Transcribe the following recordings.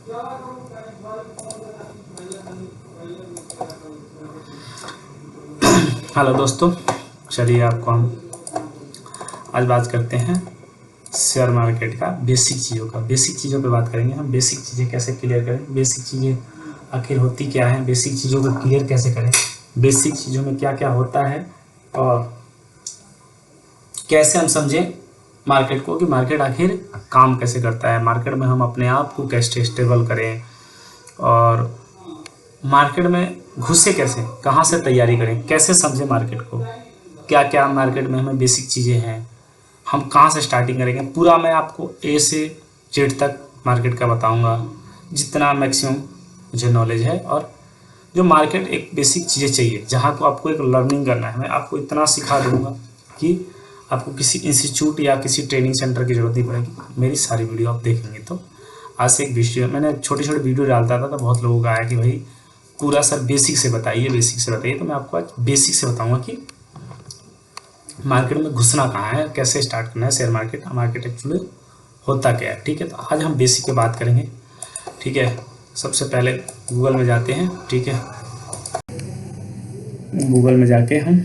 Hello दोस्तों, चलिए आपको हम आज बात करते हैं शेयर मार्केट का बेसिक चीज़ों पे बात करेंगे। हम बेसिक चीज़ें कैसे क्लियर करें, बेसिक चीज़ें आखिर होती क्या हैं, बेसिक चीज़ों को क्लियर कैसे करें, बेसिक चीज़ों में क्या क्या होता है और कैसे हम समझें मार्केट को कि मार्केट आखिर काम कैसे करता है, मार्केट में हम अपने आप को कैसे स्टेबल करें और मार्केट में घुसे कैसे, कहाँ से तैयारी करें, कैसे समझें मार्केट को, क्या क्या मार्केट में हमें बेसिक चीज़ें हैं, हम कहाँ से स्टार्टिंग करेंगे। पूरा मैं आपको ए से जेड तक मार्केट का बताऊंगा, जितना मैक्सिमम मुझे नॉलेज है। और जो मार्केट एक बेसिक चीज़ें चाहिए जहाँ को आपको एक लर्निंग करना है, मैं आपको इतना सिखा दूंगा कि आपको किसी इंस्टीट्यूट या किसी ट्रेनिंग सेंटर की ज़रूरत नहीं पड़ेगी। मेरी सारी वीडियो आप देखेंगे तो आज से एक वीडियो मैंने छोटे छोटे वीडियो डालता था तो बहुत लोगों का आया कि भाई पूरा सर बेसिक से बताइए। तो मैं आपको आज बेसिक से बताऊंगा कि मार्केट में घुसना कहाँ है, कैसे स्टार्ट करना है शेयर मार्केट एक्चुअली होता क्या है। ठीक है, तो आज हम बेसिक पे बात करेंगे। ठीक है, सबसे पहले गूगल में जाते हैं। ठीक है, गूगल में जाके हम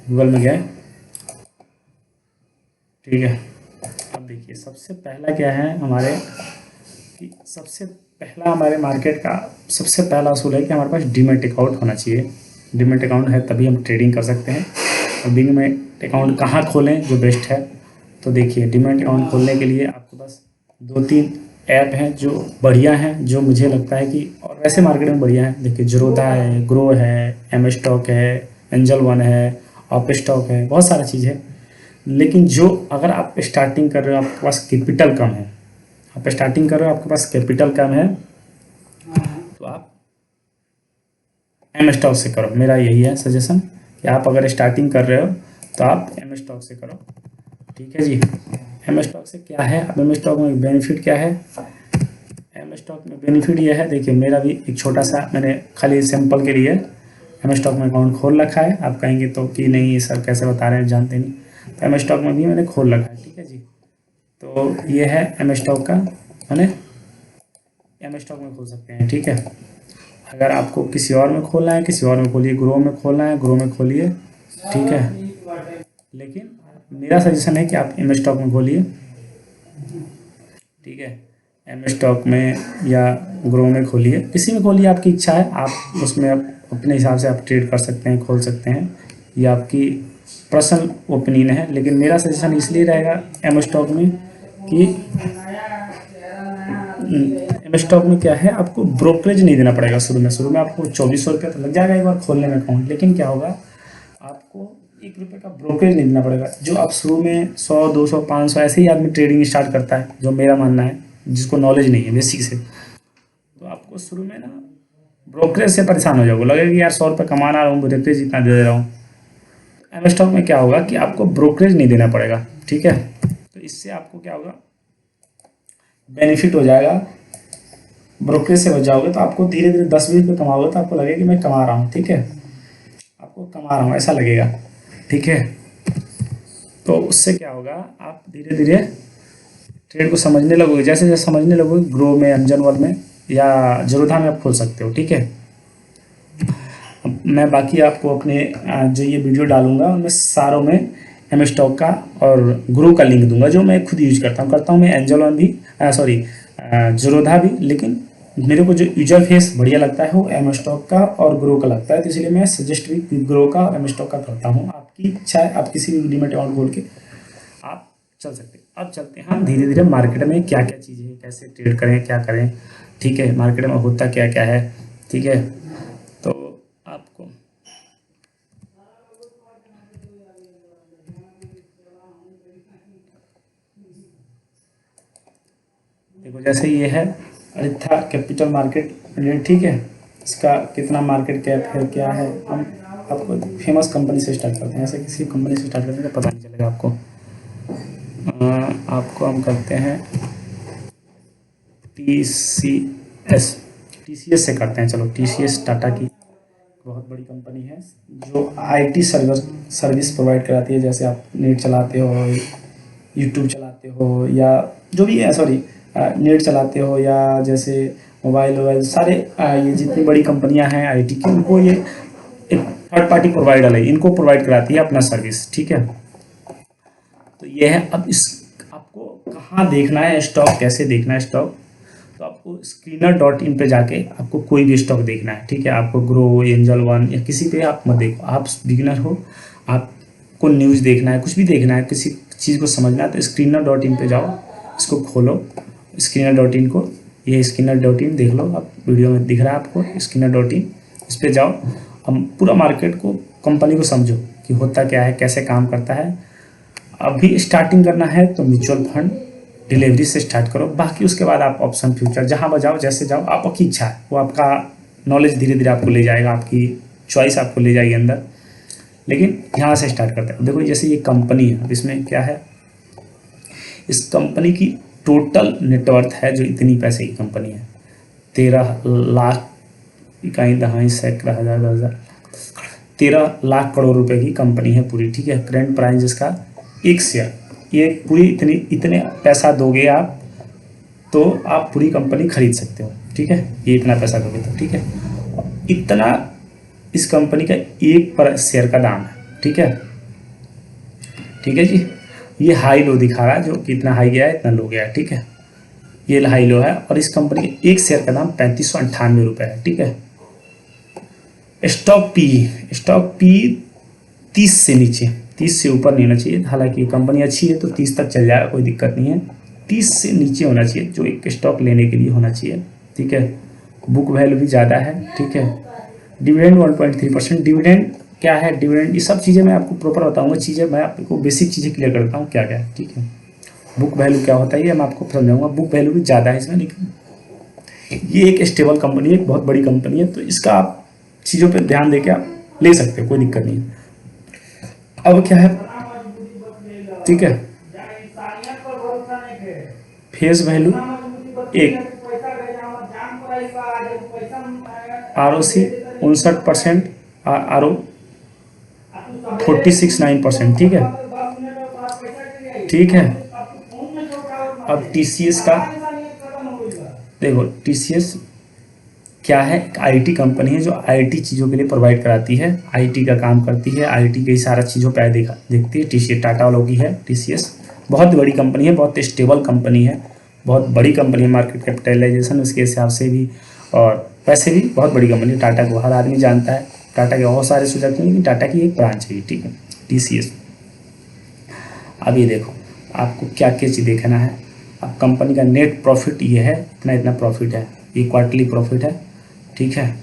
गूगल में गए। ठीक है, अब देखिए सबसे पहला क्या है हमारे कि सबसे पहला हमारे मार्केट का सबसे पहला असूल है कि हमारे पास डीमैट अकाउंट होना चाहिए। डीमैट अकाउंट है तभी हम ट्रेडिंग कर सकते हैं। और डीमैट अकाउंट कहाँ खोलें जो बेस्ट है, तो देखिए डीमैट अकाउंट खोलने के लिए आपके पास 2-3 ऐप हैं जो बढ़िया हैं, जो मुझे लगता है कि और वैसे मार्केट में बढ़िया है। देखिए ज़ीरोधा है, ग्रो है, एम स्टॉक है, एंजल वन है, ऑप स्टॉक है, बहुत सारा चीज़ है। लेकिन जो अगर आप स्टार्टिंग कर रहे हो, आपके पास कैपिटल कम है, आप स्टार्टिंग कर रहे हो आपके पास कैपिटल कम है, तो आप एम स्टॉक से करो। मेरा यही है सजेशन कि आप अगर स्टार्टिंग कर रहे हो तो आप एम स्टॉक से करो। ठीक है जी, एम स्टॉक से क्या है, अब एम स्टॉक में बेनिफिट क्या है, एम स्टॉक में बेनिफिट ये है, देखिए मेरा भी एक छोटा सा मैंने खाली सैंपल के लिए एम स्टॉक में अकाउंट खोल रखा है। आप कहेंगे तो कि नहीं सर कैसे बता रहे हैं, जानते नहीं, तो एम स्टॉक में भी मैंने खोल रखा है। ठीक है जी, तो ये है एम स्टॉक का, मैंने एम स्टॉक में खोल सकते हैं। ठीक है, अगर आपको किसी और में खोलना है किसी और में खोलिए, ग्रो में खोलना है ग्रो में खोलिए। ठीक है, लेकिन मेरा सजेशन है कि आप एम स्टॉक में खोलिए। ठीक है, एम स्टॉक में या ग्रो में खोलिए, किसी में खोलिए, आपकी इच्छा है, आप उसमें अपने हिसाब से आप ट्रेड कर सकते हैं, खोल सकते हैं, ये आपकी पर्सनल ओपिनियन है। लेकिन मेरा सजेशन इसलिए रहेगा एम स्टॉक में कि एम स्टॉक में क्या है, आपको ब्रोकरेज नहीं देना पड़ेगा। शुरू में आपको 2400 रुपया तो लग जाएगा एक बार खोलने में अकाउंट, लेकिन क्या होगा आपको 1 रुपये का ब्रोकरेज नहीं देना पड़ेगा। जो आप शुरू में 100, 200, 500 ऐसे ही आदमी ट्रेडिंग स्टार्ट करता है, जो मेरा मानना है, जिसको नॉलेज नहीं है बेसिक से, तो आपको शुरू में ना ब्रोकरेज से परेशान हो जाओगे, लगेगा कि यार 100 रुपये कमाना रहा हूँ, ब्रोकरेज इतना दे रहा हूँ। एम स्टॉक में क्या होगा कि आपको ब्रोकरेज नहीं देना पड़ेगा। ठीक है, तो इससे आपको क्या होगा, बेनिफिट हो जाएगा, ब्रोकरेज से बच जाओगे तो आपको धीरे धीरे 10-20 रुपये कमाओगे तो आपको लगेगा कि मैं कमा रहा हूँ। ठीक है, आपको कमा रहा हूँ ऐसा लगेगा। ठीक है, तो उससे क्या होगा, आप धीरे धीरे ट्रेड को समझने लगोगे, जैसे जैसे समझने लगोगे ग्रो में, अंजन वन में या ज़ीरोधा में आप खोल सकते हो। ठीक है, अब मैं बाकी आपको अपने जो ये वीडियो डालूंगा उनमें सारों में एम स्टॉक का और ग्रो का लिंक दूंगा, जो मैं खुद यूज करता हूँ मैं एंजल वन भी, सॉरी ज़ीरोधा भी, लेकिन मेरे को जो यूजर फेस बढ़िया लगता है वो एम स्टॉक का और ग्रो का लगता है, तो इसलिए मैं सजेस्ट भी ग्रो का और एम स्टॉक का करता हूँ। आपकी इच्छा है, आप किसी भी डीमैट अकाउंट खोल के आप चल सकते हैं। अब चलते हैं हम धीरे धीरे मार्केट में क्या क्या चीज़ें हैं, कैसे ट्रेड करें, क्या करें। ठीक है, मार्केट में होता क्या क्या है। ठीक है, तो आपको देखो, जैसे ये है अरिथा कैपिटल मार्केट लिमिटेड। ठीक है, इसका कितना मार्केट कैप है, क्या है, हम आपको फेमस कंपनी से स्टार्ट करते हैं, ऐसे किसी कंपनी से स्टार्ट करने का पता नहीं चलेगा आपको। आपको हम करते हैं TCS, TCS से करते हैं। चलो, TCS टाटा की बहुत बड़ी कंपनी है जो IT सर्विस प्रोवाइड कराती है। जैसे आप नेट चलाते हो, यूट्यूब चलाते हो, या जो भी है, सॉरी नेट चलाते हो या जैसे मोबाइल सारे ये जितनी बड़ी कंपनियां हैं आईटी की, उनको ये एक थर्ड पार्टी प्रोवाइडर है, इनको प्रोवाइड कराती है अपना सर्विस, ठीक है। तो ये है। अब इस आपको कहाँ देखना है स्टॉक, कैसे देखना है स्टॉक, तो आपको screener.in पे जाके आपको कोई भी स्टॉक देखना है, ठीक है। आपको ग्रो, एंजल वन या किसी पे आप मत देखो, आप बिगिनर हो, आपको न्यूज़ देखना है, कुछ भी देखना है, किसी चीज़ को समझना है तो screener.in पे जाओ, इसको खोलो screener.in को, ये screener.in देख लो, आप वीडियो में दिख रहा है आपको screener.in, इस पे जाओ। हम पूरा मार्केट को, कंपनी को समझो कि होता क्या है, कैसे काम करता है। अभी स्टार्टिंग करना है तो म्यूचुअल फंड डिलीवरी से स्टार्ट करो, बाकी उसके बाद आप ऑप्शन फ्यूचर जहाँ बजाओ, जैसे जाओ, आपकी इच्छा है, वो आपका नॉलेज धीरे धीरे आपको ले जाएगा, आपकी चॉइस आपको ले जाएगी अंदर, लेकिन यहाँ से स्टार्ट करते हैं। देखो जैसे ये कंपनी है, अब इसमें क्या है, इस कंपनी की टोटल नेटवर्थ है जो इतनी पैसे की कंपनी है, 13 लाख इकाई दहाई सैकड़ा हज़ार 13 लाख करोड़ रुपए की कंपनी है पूरी, ठीक है। करंट प्राइस इसका एक शेयर, ये पूरी इतने पैसा दोगे आप तो आप पूरी कंपनी खरीद सकते हो, ठीक है। ये इतना पैसा दोगे तो, ठीक है। इतना इस कंपनी का एक पर शेयर का दाम है, ठीक है, ठीक है जी। ये हाई लो दिखा रहा है, जो कितना हाई गया है इतना लो गया है, ठीक है। ये हाई लो है और इस कंपनी के एक शेयर का दाम 3598 रुपये है, ठीक है। स्टॉक पी 30 से नीचे, 30 से ऊपर नहीं होना चाहिए, हालांकि कंपनी अच्छी है तो 30 तक चल जाएगा, कोई दिक्कत नहीं है। 30 से नीचे होना चाहिए जो एक स्टॉक लेने के लिए होना चाहिए, ठीक है। बुक वैल्यू भी ज़्यादा है, ठीक है। डिविडेंड 1.3%, डिविडेंड क्या है, डिविडेंड ये सब चीज़ें मैं आपको प्रॉपर बताऊंगा, चीज़ें मैं आपको बेसिक चीज़ें क्लियर करता हूँ क्या क्या है, ठीक है। बुक वैल्यू क्या होता है ये मैं आपको समझाऊंगा, बुक वैल्यू भी ज़्यादा है इसमें, लेकिन ये एक स्टेबल कंपनी है, एक बहुत बड़ी कंपनी है, तो इसका आप चीज़ों पे ध्यान देके आप ले सकते हो, कोई दिक्कत नहीं है। अब क्या है, ठीक है, फेस वैल्यू 1, ROC 59%, RO 46.9%, ठीक है, ठीक है। अब TCS का देखो, TCS क्या है, एक आईटी कंपनी है जो आईटी चीज़ों के लिए प्रोवाइड कराती है, आईटी का काम करती है, आईटी के सारा चीज़ों पे देखती है। TCS टाटा वालों की है, TCS बहुत बड़ी कंपनी है, बहुत स्टेबल कंपनी है, बहुत बड़ी कंपनी है, मार्केट कैपिटलाइजेशन उसके हिसाब से भी और पैसे भी बहुत बड़ी कंपनी है। टाटा को हर आदमी जानता है, टाटा के बहुत सारे सुझाव नहीं, लेकिन टाटा की एक ब्रांच है, ठीक है, TCS। अब ये देखो आपको क्या क्या चीज़ देखना है। अब कंपनी का नेट प्रॉफिट ये है, इतना प्रॉफिट है, ये क्वार्टरली प्रॉफिट है, ठीक है।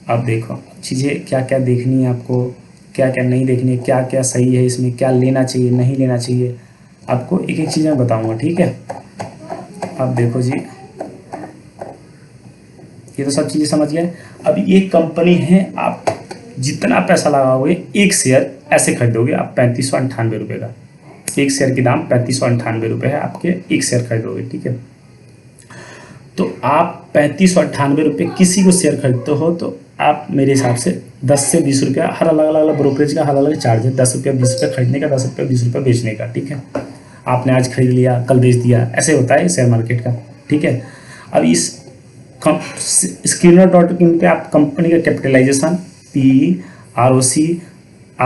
अब देखो चीज़ें क्या क्या देखनी है आपको, क्या क्या नहीं देखनी है, क्या क्या सही है इसमें, क्या लेना चाहिए नहीं लेना चाहिए, आपको एक एक चीज़ मैं बताऊंगा, ठीक है। अब देखो जी, ये तो सब चीज़ें समझ गए। अब ये कंपनी है, आप जितना पैसा लगाओगे एक शेयर ऐसे खरीदोगे आप 3598 रुपये का, एक शेयर की दाम 3598 रुपये है, आपके एक शेयर खरीदोगे, ठीक है। तो आप 3598 रुपये किसी को शेयर खरीदते हो तो आप मेरे हिसाब से 10 से 20 रुपया, हर अलग अलग ब्रोकरेज का अलग अलग चार्ज है, 10 रुपया 20 रुपया खरीदने का, 10 रुपया 20 रुपया बेचने का, ठीक है। आपने आज खरीद लिया कल बेच दिया, ऐसे होता है शेयर मार्केट का, ठीक है। अब इस screener.in पे आप कंपनी का कैपिटलाइजेशन, PE, ROC,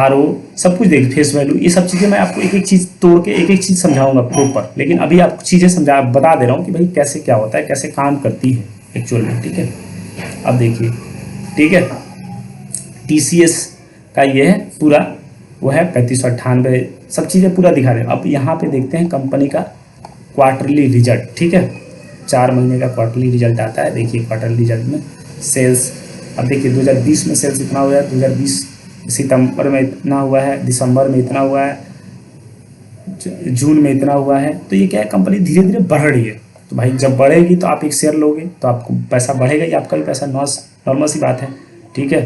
RO सब कुछ देख, फेस वैल्यू, ये सब चीज़ें मैं आपको एक एक चीज़ तोड़ के एक एक चीज़ समझाऊंगा प्रॉपर, लेकिन अभी आपको चीज़ें बता दे रहा हूँ कि भाई कैसे क्या होता है, कैसे काम करती है एक्चुअल में, ठीक है। अब देखिए, ठीक है, TCS का ये है पूरा, वो है 3598, सब चीज़ें पूरा दिखा रहे हैं। अब यहाँ पे देखते हैं कंपनी का क्वार्टरली रिजल्ट, ठीक है, 4 महीने का क्वार्टरली रिजल्ट आता है। देखिए क्वार्टरली रिजल्ट में सेल्स, अब देखिए 2020 में सेल्स इतना हुआ है, 2020 सितंबर में इतना हुआ है, दिसंबर में इतना हुआ है, जून में इतना हुआ है। तो ये क्या है, कंपनी धीरे धीरे बढ़ रही है, तो भाई जब बढ़ेगी तो आप एक शेयर लोगे तो आपको पैसा बढ़ेगा ही, आपका भी पैसा नॉर्मल सी बात है, ठीक है।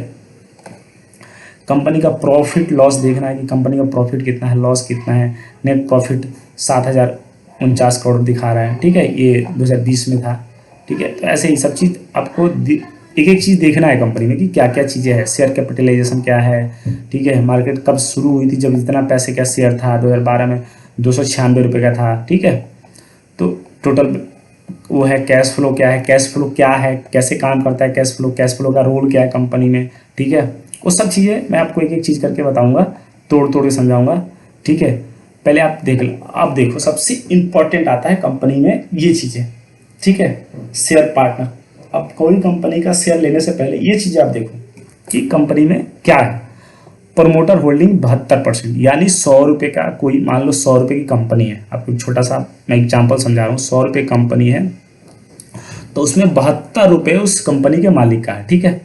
कंपनी का प्रॉफिट लॉस देखना है कि कंपनी का प्रॉफिट कितना है, लॉस कितना है। नेट प्रॉफिट 7049 करोड़ दिखा रहा है, ठीक है, ये 2020 में था, ठीक है। तो ऐसे ही सब चीज़ आपको एक एक चीज़ देखना है कंपनी में कि क्या क्या चीज़ें हैं, शेयर कैपिटलाइजेशन क्या है, ठीक है, मार्केट कब शुरू हुई थी, जब इतना पैसे का शेयर था 2012 में 296 रुपये का था, ठीक है। तो टोटल वो है कैश फ्लो क्या है, कैश फ्लो क्या है, कैसे काम करता है कैश फ्लो का रोल क्या है कंपनी में, ठीक है। वो सब चीज़ें मैं आपको एक एक चीज़ करके बताऊंगा, तोड़ तोड़ के समझाऊंगा, ठीक है। पहले आप देख लो, आप देखो सबसे इम्पोर्टेंट आता है कंपनी में ये चीज़ें, ठीक है। शेयर पार्टनर, अब कोई कंपनी का शेयर लेने से पहले ये चीज़ें आप देखो कि कंपनी में क्या है। प्रमोटर होल्डिंग 72%, यानी 100 रुपये का, कोई मान लो 100 रुपये की कंपनी है, आपको एक छोटा सा मैं एग्जाम्पल समझा रहा हूँ। 100 रुपये कंपनी है तो उसमें 72 रुपये उस कंपनी के मालिक का है, ठीक है।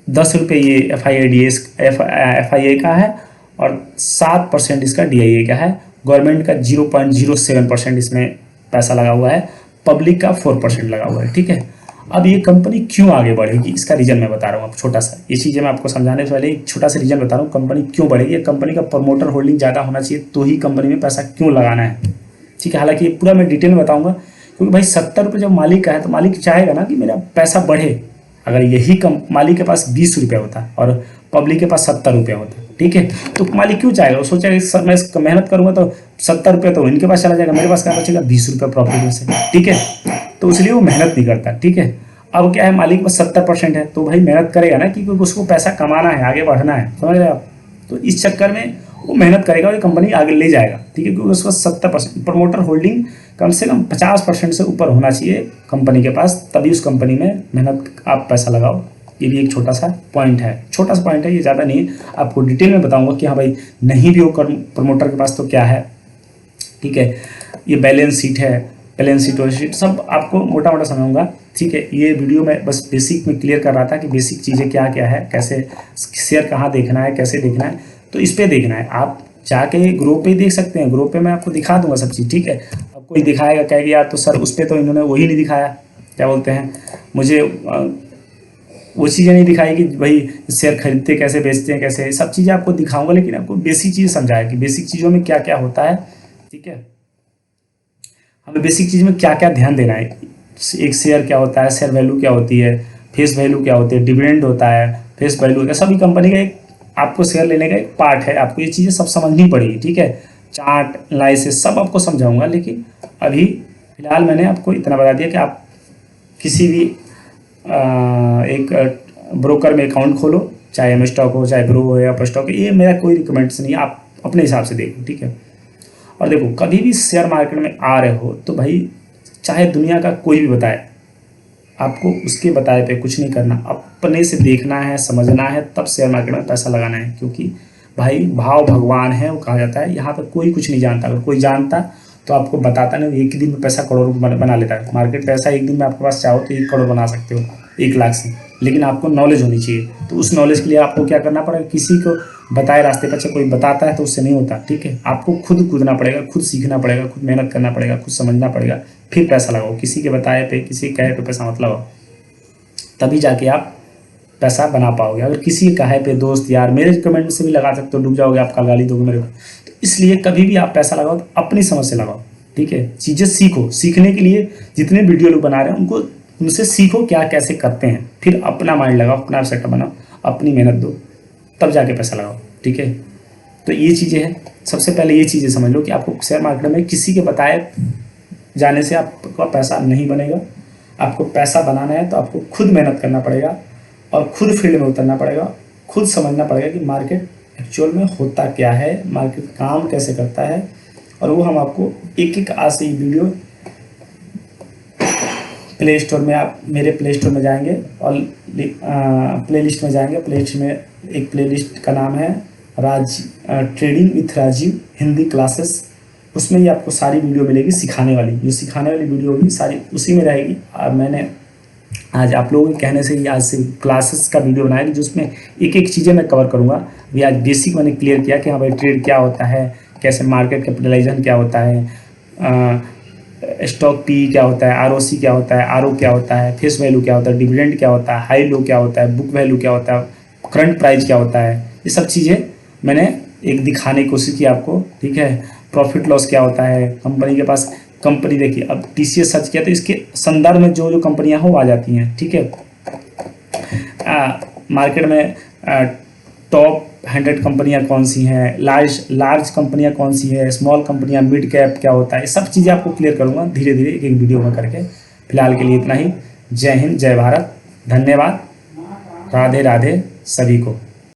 10 रुपये ये FIA का है और 7% इसका DIA का है। गवर्नमेंट का 0.07% इसमें पैसा लगा हुआ है, पब्लिक का 4% लगा हुआ है, ठीक है। अब ये कंपनी क्यों आगे बढ़ेगी, इसका रीजन मैं बता रहा हूँ। अब छोटा सा ये चीज़ें मैं आपको समझाने से पहले एक छोटा सा रीजन बता रहा हूँ कंपनी क्यों बढ़ेगी। कंपनी का प्रमोटर होल्डिंग ज़्यादा होना चाहिए तो ही कंपनी में पैसा क्यों लगाना है, ठीक है। हालांकि ये पूरा मैं डिटेल में बताऊंगा, क्योंकि भाई 70 रुपये जब मालिक का है तो मालिक चाहेगा ना कि मेरा पैसा बढ़े। अगर यही कम मालिक के पास 20 रुपया होता और पब्लिक के पास 70 रुपया होता, ठीक है, तो मालिक क्यों चाहेगा, वो सोचेगा मैं मेहनत करूंगा तो 70 रुपये तो इनके पास चला जाएगा, मेरे पास क्या बचेगा 20 रुपये प्रॉफिट में से, ठीक है। तो इसलिए वो मेहनत नहीं करता, ठीक है। अब क्या है, मालिक के पास 70% है तो भाई मेहनत करेगा ना, क्योंकि उसको पैसा कमाना है, आगे बढ़ना है, समझ रहे आप। तो इस चक्कर में वो मेहनत करेगा और कंपनी आगे ले जाएगा, ठीक है, क्योंकि उसके पास 70%। प्रमोटर होल्डिंग कम से कम 50% से ऊपर होना चाहिए कंपनी के पास, तभी उस कंपनी में मेहनत आप पैसा लगाओ। ये भी एक छोटा सा पॉइंट है, छोटा सा पॉइंट है, ये ज़्यादा नहीं है। आपको डिटेल में बताऊंगा कि हाँ भाई नहीं भी हो प्रमोटर के पास तो क्या है, ठीक है। ये बैलेंस शीट है, बैलेंस शीट सब आपको मोटा मोटा समझाऊंगा, ठीक है। ये वीडियो में बस बेसिक में क्लियर कर रहा था कि बेसिक चीज़ें क्या क्या है, कैसे शेयर कहाँ देखना है, कैसे देखना है, तो इस पर देखना है। आप जाके ग्रुप पे देख सकते हैं, ग्रुप पे मैं आपको दिखा दूंगा सब चीज़, ठीक है। अब कोई दिखाएगा कहेगा यार तो सर उस पर तो इन्होंने वही नहीं दिखाया, क्या बोलते हैं, मुझे वो चीज़ें नहीं दिखाई कि भाई शेयर खरीदते कैसे, बेचते हैं कैसे, सब चीज़ें आपको दिखाऊंगा, लेकिन आपको बेसिक चीज़ समझाया कि बेसिक चीज़ों में क्या क्या होता है, ठीक है। हमें बेसिक चीज़ में क्या क्या ध्यान देना है। एक शेयर क्या होता है, शेयर वैल्यू क्या होती है, फेस वैल्यू क्या होती है, डिविडेंड होता है, फेस वैल्यू होता है, सभी कंपनी का एक आपको शेयर लेने का एक पार्ट है। आपको ये चीज़ें सब समझनी पड़ेगी, ठीक है। चार्ट एनालिसिस सब आपको समझाऊंगा, लेकिन अभी फिलहाल मैंने आपको इतना बता दिया कि आप किसी भी एक ब्रोकर में अकाउंट खोलो, चाहे एम स्टॉक हो, चाहे ग्रो हो या अप स्टॉक, ये मेरा कोई रिकमेंडेशन नहीं है, आप अपने हिसाब से देखो, ठीक है। और देखो कभी भी शेयर मार्केट में आ रहे हो तो भाई चाहे दुनिया का कोई भी बताए, आपको उसके बताए पे कुछ नहीं करना, अपने से देखना है, समझना है, तब शेयर मार्केट में पैसा लगाना है। क्योंकि भाई भाव भगवान है, वो कहा जाता है, यहाँ पर कोई कुछ नहीं जानता। अगर कोई जानता तो आपको बताता नहीं, एक ही दिन में पैसा करोड़ बना लेता है। मार्केट पैसा एक दिन में आपके पास चाहो तो 1 करोड़ बना सकते हो 1 लाख से, लेकिन आपको नॉलेज होनी चाहिए। तो उस नॉलेज के लिए आपको क्या करना पड़ेगा, किसी को बताए रास्ते पर, अच्छा कोई बताता है तो उससे नहीं होता, ठीक है। आपको खुद कूदना पड़ेगा, खुद सीखना पड़ेगा, खुद मेहनत करना पड़ेगा, खुद समझना पड़ेगा, फिर पैसा लगाओ। किसी के बताए पे, किसी के कहे पे पैसा मत लगाओ, तभी जाके आप पैसा बना पाओगे। अगर किसी के कहे पे, दोस्त यार मेरे कमेंट से भी लगा सकते हो, डूब जाओगे, आप कल गाली दोगे मेरे को। तो इसलिए कभी भी आप पैसा लगाओ तो अपनी समझ से लगाओ, ठीक है। चीज़ें सीखो, सीखने के लिए जितने वीडियो लोग बना रहे हैं उनको, उनसे सीखो क्या कैसे करते हैं, फिर अपना माइंड लगाओ, अपना सेटअप बनाओ, अपनी मेहनत दो, तब जाके पैसा लगाओ, ठीक है। तो ये चीज़ें हैं, सबसे पहले ये चीज़ें समझ लो कि आपको शेयर मार्केट में किसी के बताए जाने से आपका पैसा नहीं बनेगा। आपको पैसा बनाना है तो आपको खुद मेहनत करना पड़ेगा और खुद फील्ड में उतरना पड़ेगा, खुद समझना पड़ेगा कि मार्केट एक्चुअल में होता क्या है, मार्केट काम कैसे करता है। और वो हम आपको एक एक आज से ये वीडियो प्ले स्टोर में, आप मेरे प्ले स्टोर में जाएंगे और प्ले लिस्ट में जाएंगे, प्ले लिस्ट में एक प्ले लिस्ट का नाम है trading with Rajiv Hindi classes. उसमें ही आपको सारी वीडियो मिलेगी सिखाने वाली, जो सिखाने वाली वीडियो होगी सारी उसी में रहेगी। और मैंने आज आप लोगों के कहने से ही आज से क्लासेस का वीडियो बनाया कि जिसमें एक एक चीज़ें मैं कवर करूँगा। अभी आज बेसिक मैंने क्लियर किया कि हाँ भाई ट्रेड क्या होता है, कैसे मार्केट कैपिटलाइजेशन क्या होता है, स्टॉक पी क्या होता है, आरओसी क्या होता है, आरओ क्या होता है, फेस वैल्यू क्या होता है, डिविडेंड क्या होता है, हाई लो क्या होता है, बुक वैल्यू क्या होता है, करंट प्राइस क्या होता है, ये सब चीज़ें मैंने एक दिखाने की कोशिश की आपको, ठीक है। प्रॉफिट लॉस क्या होता है, कंपनी के पास, कंपनी देखिए अब टीसीएस सर्च किया तो इसके संदर्भ में जो जो कंपनियां हो आ जाती हैं, ठीक है। मार्केट में टॉप 100 कंपनियां कौन सी हैं, लार्ज कंपनियां कौन सी है, स्मॉल कंपनियां, मिड कैप क्या होता है, सब चीज़ें आपको क्लियर करूँगा धीरे धीरे एक एक वीडियो में करके। फिलहाल के लिए इतना ही। जय हिंद, जय भारत, धन्यवाद, राधे राधे सभी को।